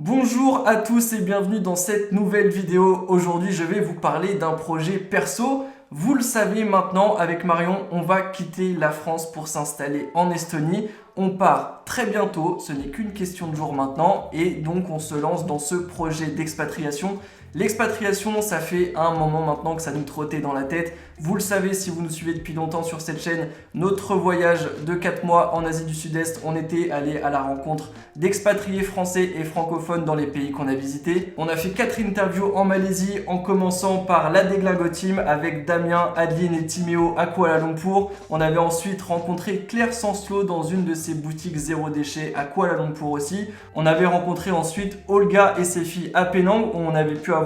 Bonjour à tous et bienvenue dans cette nouvelle vidéo. Aujourd'hui, je vais vous parler d'un projet perso. Vous le savez maintenant, avec Marion, on va quitter la France pour s'installer en Estonie. On part très bientôt, ce n'est qu'une question de jours maintenant, et donc on se lance dans ce projet d'expatriation. L'expatriation, ça fait un moment maintenant que ça nous trottait dans la tête. Vous le savez si vous nous suivez depuis longtemps sur cette chaîne, notre voyage de 4 mois en Asie du Sud-Est, on était allé à la rencontre d'expatriés français et francophones dans les pays qu'on a visités. On a fait 4 interviews en Malaisie, en commençant par la Deglingo Team avec Damien, Adeline et Timéo à Kuala Lumpur. On avait ensuite rencontré Claire Sanslo dans une de ses boutiques zéro déchet à Kuala Lumpur aussi. On avait rencontré ensuite Olga et ses filles à Penang où on avait pu avoir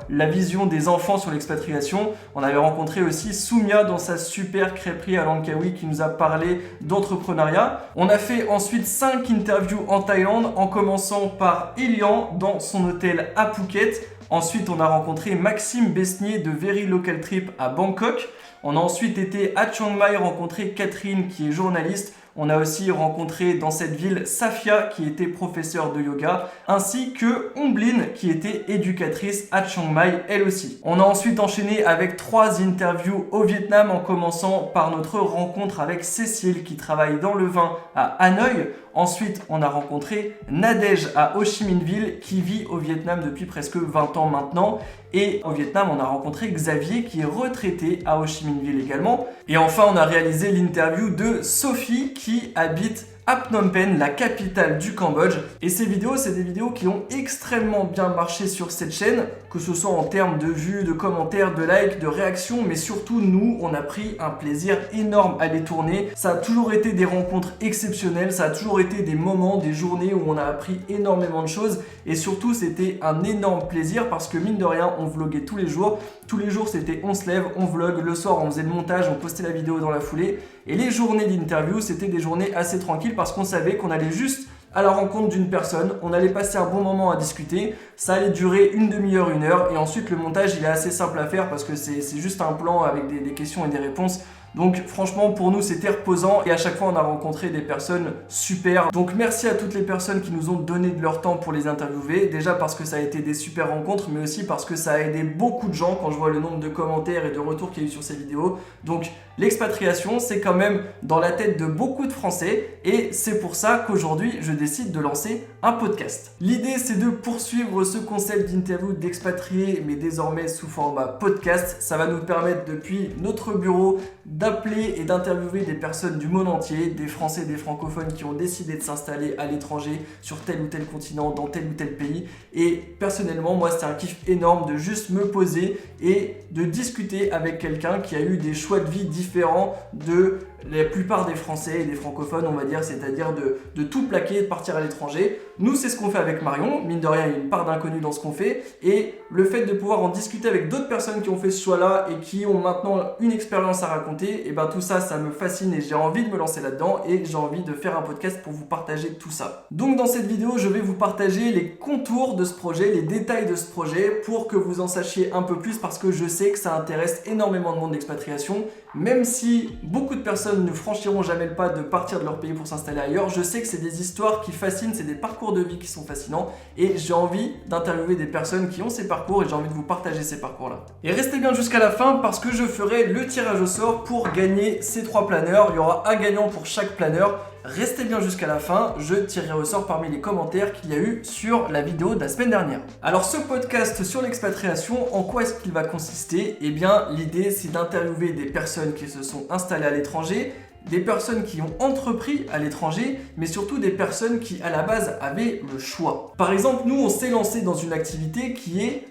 la vision des enfants sur l'expatriation. On avait rencontré aussi Soumia dans sa super crêperie à Langkawi qui nous a parlé d'entrepreneuriat. On a fait ensuite 5 interviews en Thaïlande en commençant par Elian dans son hôtel à Phuket. Ensuite, on a rencontré Maxime Besnier de Very Local Trip à Bangkok. On a ensuite été à Chiang Mai rencontrer Catherine qui est journaliste. On a aussi rencontré dans cette ville Safia qui était professeure de yoga ainsi que Omblin qui était éducatrice à Chiang Mai elle aussi. On a ensuite enchaîné avec 3 interviews au Vietnam en commençant par notre rencontre avec Cécile qui travaille dans le vin à Hanoï. Ensuite, on a rencontré Nadège à Ho Chi Minh Ville qui vit au Vietnam depuis presque 20 ans maintenant. Et au Vietnam, on a rencontré Xavier qui est retraité à Ho Chi Minh Ville également. Et enfin, on a réalisé l'interview de Sophie qui habite à Phnom Penh, la capitale du Cambodge. Et ces vidéos, c'est des vidéos qui ont extrêmement bien marché sur cette chaîne, que ce soit en termes de vues, de commentaires, de likes, de réactions, mais surtout nous, on a pris un plaisir énorme à les tourner. Ça a toujours été des rencontres exceptionnelles, ça a toujours été des moments, des journées où on a appris énormément de choses et surtout c'était un énorme plaisir parce que mine de rien, on vloguait tous les jours. Tous les jours, c'était on se lève, on vlog, le soir, on faisait le montage, on postait la vidéo dans la foulée. Et les journées d'interview, c'était des journées assez tranquilles parce qu'on savait qu'on allait juste à la rencontre d'une personne, on allait passer un bon moment à discuter, ça allait durer une demi-heure, 1 heure, et ensuite le montage il est assez simple à faire parce que c'est juste un plan avec des questions et des réponses. Donc franchement pour nous c'était reposant et à chaque fois on a rencontré des personnes super. Donc merci à toutes les personnes qui nous ont donné de leur temps pour les interviewer. Déjà parce que ça a été des super rencontres mais aussi parce que ça a aidé beaucoup de gens quand je vois le nombre de commentaires et de retours qu'il y a eu sur ces vidéos. Donc l'expatriation c'est quand même dans la tête de beaucoup de Français et c'est pour ça qu'aujourd'hui je décide de lancer un podcast. L'idée c'est de poursuivre ce concept d'interview d'expatriés mais désormais sous format podcast. Ça va nous permettre depuis notre bureau d'appeler et d'interviewer des personnes du monde entier, des Français, des francophones qui ont décidé de s'installer à l'étranger, sur tel ou tel continent, dans tel ou tel pays. Et personnellement, moi, c'est un kiff énorme de juste me poser et de discuter avec quelqu'un qui a eu des choix de vie différents de la plupart des Français et des francophones, on va dire, c'est-à-dire de tout plaquer et de partir à l'étranger. Nous, c'est ce qu'on fait avec Marion. Mine de rien, il y a une part d'inconnu dans ce qu'on fait. Et le fait de pouvoir en discuter avec d'autres personnes qui ont fait ce choix-là et qui ont maintenant une expérience à raconter, et ben tout ça, ça me fascine et j'ai envie de me lancer là-dedans et j'ai envie de faire un podcast pour vous partager tout ça. Donc dans cette vidéo, je vais vous partager les contours de ce projet, les détails de ce projet pour que vous en sachiez un peu plus parce que je sais que ça intéresse énormément de monde d'expatriation. Même si beaucoup de personnes ne franchiront jamais le pas de partir de leur pays pour s'installer ailleurs, je sais que c'est des histoires qui fascinent, c'est des parcours de vie qui sont fascinants et j'ai envie d'interviewer des personnes qui ont ces parcours et j'ai envie de vous partager ces parcours-là. Et restez bien jusqu'à la fin parce que je ferai le tirage au sort pour gagner ces 3 planeurs. Il y aura un gagnant pour chaque planeur. Restez bien jusqu'à la fin, je tirerai au sort parmi les commentaires qu'il y a eu sur la vidéo de la semaine dernière. Alors ce podcast sur l'expatriation, en quoi est-ce qu'il va consister? Eh bien l'idée c'est d'interviewer des personnes qui se sont installées à l'étranger, des personnes qui ont entrepris à l'étranger, mais surtout des personnes qui à la base avaient le choix. Par exemple, nous on s'est lancé dans une activité qui est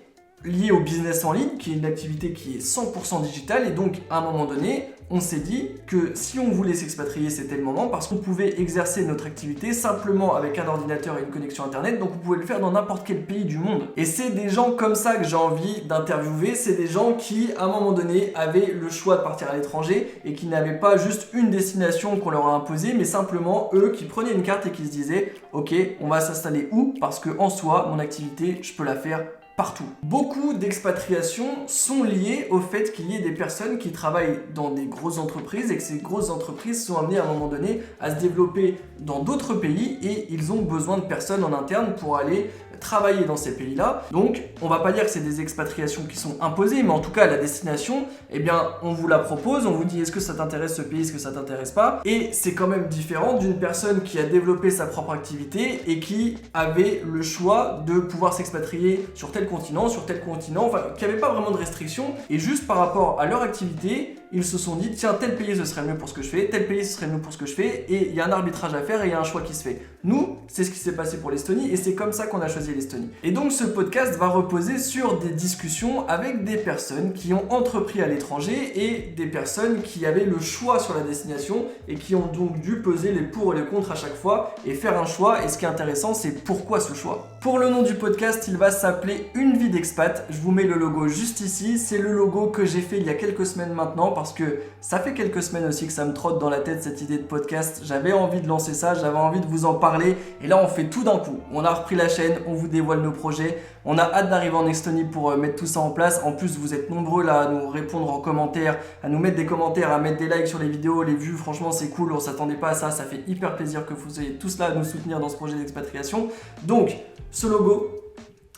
liée au business en ligne, qui est une activité qui est 100% digitale et donc à un moment donné, on s'est dit que si on voulait s'expatrier, c'était le moment parce qu'on pouvait exercer notre activité simplement avec un ordinateur et une connexion internet, donc on pouvait le faire dans n'importe quel pays du monde. Et c'est des gens comme ça que j'ai envie d'interviewer, c'est des gens qui à un moment donné avaient le choix de partir à l'étranger et qui n'avaient pas juste une destination qu'on leur a imposée, mais simplement eux qui prenaient une carte et qui se disaient ok, on va s'installer où? Parce que en soi, mon activité, je peux la faire partout. Beaucoup d'expatriations sont liées au fait qu'il y ait des personnes qui travaillent dans des grosses entreprises et que ces grosses entreprises sont amenées à un moment donné à se développer dans d'autres pays et ils ont besoin de personnes en interne pour aller travailler dans ces pays-là. Donc, on va pas dire que c'est des expatriations qui sont imposées, mais en tout cas, la destination, eh bien, on vous la propose, on vous dit est-ce que ça t'intéresse ce pays, est-ce que ça t'intéresse pas, et c'est quand même différent d'une personne qui a développé sa propre activité et qui avait le choix de pouvoir s'expatrier sur tel continent, enfin, qui n'avait pas vraiment de restrictions, et juste par rapport à leur activité, ils se sont dit tiens, tel pays ce serait mieux pour ce que je fais, tel pays ce serait mieux pour ce que je fais, et il y a un arbitrage à faire et il y a un choix qui se fait. Nous, c'est ce qui s'est passé pour l'Estonie et c'est comme ça qu'on a choisi l'Estonie. Et donc ce podcast va reposer sur des discussions avec des personnes qui ont entrepris à l'étranger et des personnes qui avaient le choix sur la destination et qui ont donc dû peser les pour et les contre à chaque fois et faire un choix. Et ce qui est intéressant, c'est pourquoi ce choix. Pour le nom du podcast, il va s'appeler Une vie d'expat. Je vous mets le logo juste ici. C'est le logo que j'ai fait il y a quelques semaines maintenant parce que ça fait quelques semaines aussi que ça me trotte dans la tête cette idée de podcast. J'avais envie de lancer ça, j'avais envie de vous en parler et là on fait tout d'un coup. On a repris la chaîne, on vous dévoile nos projets. On a hâte d'arriver en Estonie pour mettre tout ça en place. En plus, vous êtes nombreux là à nous répondre en commentaire, à nous mettre des commentaires, à mettre des likes sur les vidéos, les vues. Franchement, c'est cool. On s'attendait pas à ça. Ça fait hyper plaisir que vous soyez tous là à nous soutenir dans ce projet d'expatriation. Donc, ce logo,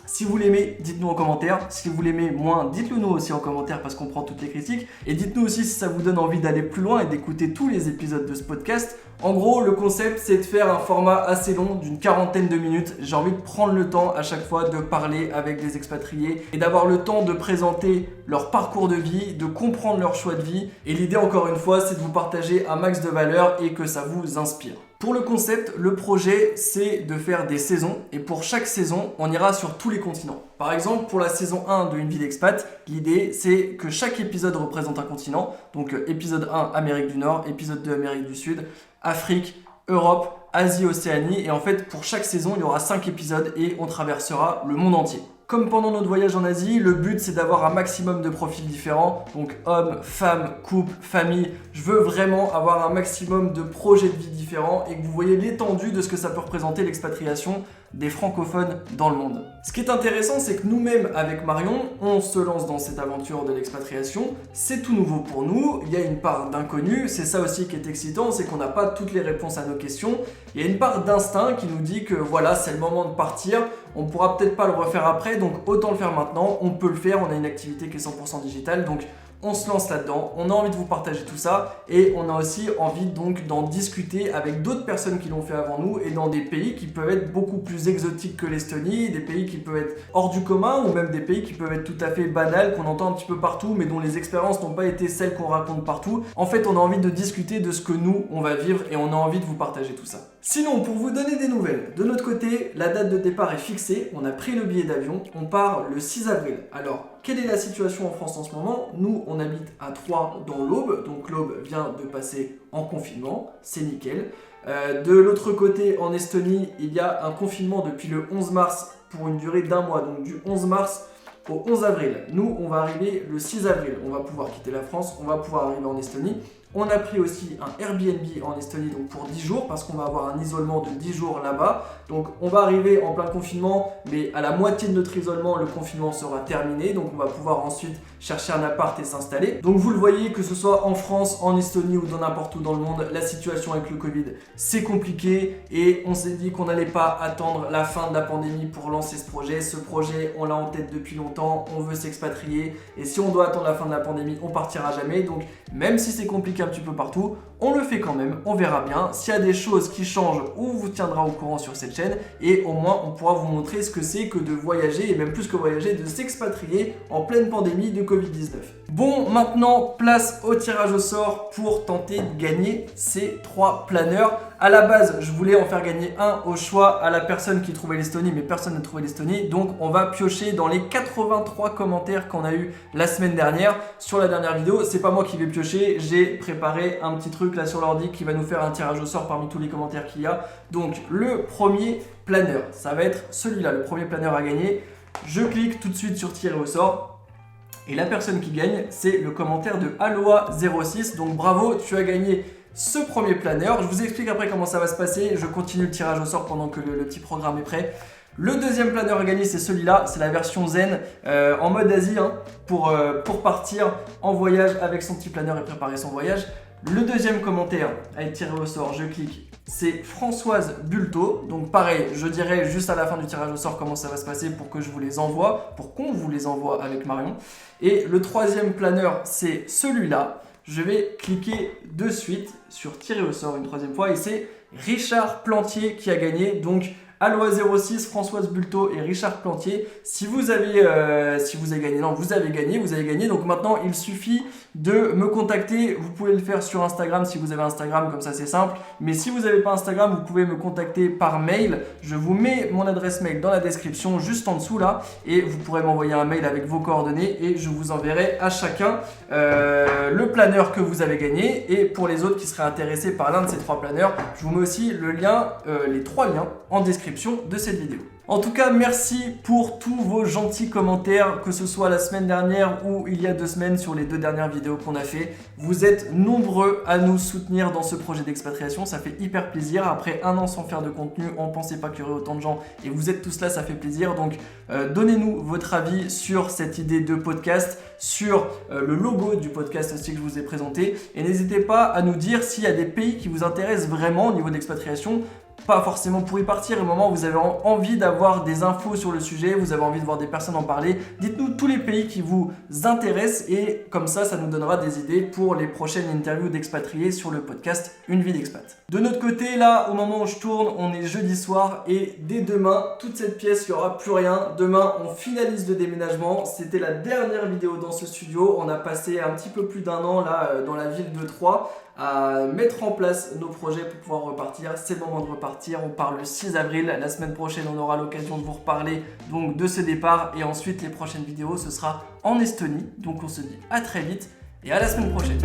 si vous l'aimez, dites-nous en commentaire. Si vous l'aimez moins, dites-le nous aussi en commentaire parce qu'on prend toutes les critiques. Et dites-nous aussi si ça vous donne envie d'aller plus loin et d'écouter tous les épisodes de ce podcast. En gros, le concept, c'est de faire un format assez long d'une 40aine de minutes. J'ai envie de prendre le temps à chaque fois de parler avec des expatriés et d'avoir le temps de présenter leur parcours de vie, de comprendre leur choix de vie. Et l'idée, encore une fois, c'est de vous partager un max de valeur et que ça vous inspire. Pour le concept, le projet, c'est de faire des saisons et pour chaque saison, on ira sur tous les continents. Par exemple, pour la saison 1 de Une vie d'expat, l'idée, c'est que chaque épisode représente un continent. Donc, épisode 1, Amérique du Nord, épisode 2, Amérique du Sud, Afrique, Europe, Asie, Océanie. Et en fait, pour chaque saison, il y aura 5 épisodes et on traversera le monde entier. Comme pendant notre voyage en Asie, le but c'est d'avoir un maximum de profils différents, donc hommes, femmes, couple, famille. Je veux vraiment avoir un maximum de projets de vie différents et que vous voyez l'étendue de ce que ça peut représenter l'expatriation des francophones dans le monde. Ce qui est intéressant, c'est que nous-mêmes, avec Marion, on se lance dans cette aventure de l'expatriation. C'est tout nouveau pour nous, il y a une part d'inconnu, c'est ça aussi qui est excitant, c'est qu'on n'a pas toutes les réponses à nos questions. Il y a une part d'instinct qui nous dit que voilà, c'est le moment de partir, on pourra peut-être pas le refaire après, donc autant le faire maintenant, on peut le faire, on a une activité qui est 100% digitale, donc on se lance là-dedans, on a envie de vous partager tout ça et on a aussi envie donc d'en discuter avec d'autres personnes qui l'ont fait avant nous et dans des pays qui peuvent être beaucoup plus exotiques que l'Estonie, des pays qui peuvent être hors du commun ou même des pays qui peuvent être tout à fait banals, qu'on entend un petit peu partout mais dont les expériences n'ont pas été celles qu'on raconte partout. En fait, on a envie de discuter de ce que nous, on va vivre et on a envie de vous partager tout ça. Sinon, pour vous donner des nouvelles, de notre côté, la date de départ est fixée, on a pris le billet d'avion, on part le 6 avril. Alors, quelle est la situation en France en ce moment? Nous, on habite à Troyes dans l'Aube, donc l'Aube vient de passer en confinement, c'est nickel. De l'autre côté, en Estonie, il y a un confinement depuis le 11 mars pour une durée d'1 mois, donc du 11 mars au 11 avril. Nous, on va arriver le 6 avril, on va pouvoir quitter la France, on va pouvoir arriver en Estonie. On a pris aussi un Airbnb en Estonie donc pour 10 jours parce qu'on va avoir un isolement de 10 jours là-bas. Donc on va arriver en plein confinement, mais à la moitié de notre isolement, le confinement sera terminé. Donc on va pouvoir ensuite chercher un appart et s'installer. Donc vous le voyez, que ce soit en France, en Estonie ou dans n'importe où dans le monde, la situation avec le Covid, c'est compliqué. Et on s'est dit qu'on n'allait pas attendre la fin de la pandémie pour lancer ce projet. Ce projet, on l'a en tête depuis longtemps, on veut s'expatrier. Et si on doit attendre la fin de la pandémie, on partira jamais. Donc même si c'est compliqué un petit peu partout, on le fait quand même, on verra bien. S'il y a des choses qui changent, on vous tiendra au courant sur cette chaîne et au moins on pourra vous montrer ce que c'est que de voyager et même plus que voyager, de s'expatrier en pleine pandémie de Covid-19. Bon, maintenant place au tirage au sort pour tenter de gagner ces 3 planeurs. À la base, je voulais en faire gagner un au choix à la personne qui trouvait l'Estonie, mais personne n'a trouvé l'Estonie. Donc, on va piocher dans les 83 commentaires qu'on a eu la semaine dernière sur la dernière vidéo. C'est pas moi qui vais piocher, j'ai préparé un petit truc là sur l'ordi qui va nous faire un tirage au sort parmi tous les commentaires qu'il y a. Donc, le premier planeur, ça va être celui-là, le premier planeur à gagner. Je clique tout de suite sur tirer au sort. Et la personne qui gagne, c'est le commentaire de Aloha06. Donc, bravo, tu as gagné ce premier planeur. Je vous explique après comment ça va se passer. Je continue le tirage au sort pendant que le petit programme est prêt. Le deuxième planeur à gagner, c'est celui-là, c'est la version Zen en mode Asie pour partir en voyage avec son petit planeur et préparer son voyage. Le deuxième commentaire à être tiré au sort, je clique, c'est Françoise Bulto. Donc pareil, je dirai juste à la fin du tirage au sort comment ça va se passer pour que je vous les envoie, pour qu'on vous les envoie avec Marion. Et le troisième planeur, c'est celui-là. Je vais cliquer de suite sur tirer au sort une troisième fois et c'est Richard Plantier qui a gagné. Donc Aloha 06, Françoise Bulto et Richard Plantier. Si vous avez gagné, non, vous avez gagné. Donc maintenant, il suffit de me contacter. Vous pouvez le faire sur Instagram si vous avez Instagram, comme ça c'est simple. Mais si vous n'avez pas Instagram, vous pouvez me contacter par mail. Je vous mets mon adresse mail dans la description, juste en dessous là. Et vous pourrez m'envoyer un mail avec vos coordonnées et je vous enverrai à chacun le planeur que vous avez gagné. Et pour les autres qui seraient intéressés par l'un de ces trois planeurs, je vous mets aussi le lien, les trois liens en description de cette vidéo. En tout cas, merci pour tous vos gentils commentaires, que ce soit la semaine dernière ou il y a 2 semaines sur les 2 dernières vidéos qu'on a fait. Vous êtes nombreux à nous soutenir dans ce projet d'expatriation, ça fait hyper plaisir. Après 1 an sans faire de contenu, on ne pensait pas qu'il y aurait autant de gens et vous êtes tous là, ça fait plaisir. Donc donnez-nous votre avis sur cette idée de podcast, sur le logo du podcast aussi que je vous ai présenté. Et n'hésitez pas à nous dire s'il y a des pays qui vous intéressent vraiment au niveau d'expatriation. Pas forcément pour y partir, au moment où vous avez envie d'avoir des infos sur le sujet, vous avez envie de voir des personnes en parler, dites-nous tous les pays qui vous intéressent et comme ça nous donnera des idées pour les prochaines interviews d'expatriés sur le podcast Une vie d'expat. De notre côté, là, au moment où je tourne, on est jeudi soir et dès demain, toute cette pièce, il n'y aura plus rien. Demain, on finalise le déménagement. C'était la dernière vidéo dans ce studio. On a passé un petit peu plus d'1 an là dans la ville de Troyes à mettre en place nos projets pour pouvoir repartir. C'est le moment de repartir. On part le 6 avril. La semaine prochaine, on aura l'occasion de vous reparler donc de ce départ. Et ensuite, les prochaines vidéos, ce sera en Estonie. Donc, on se dit à très vite et à la semaine prochaine.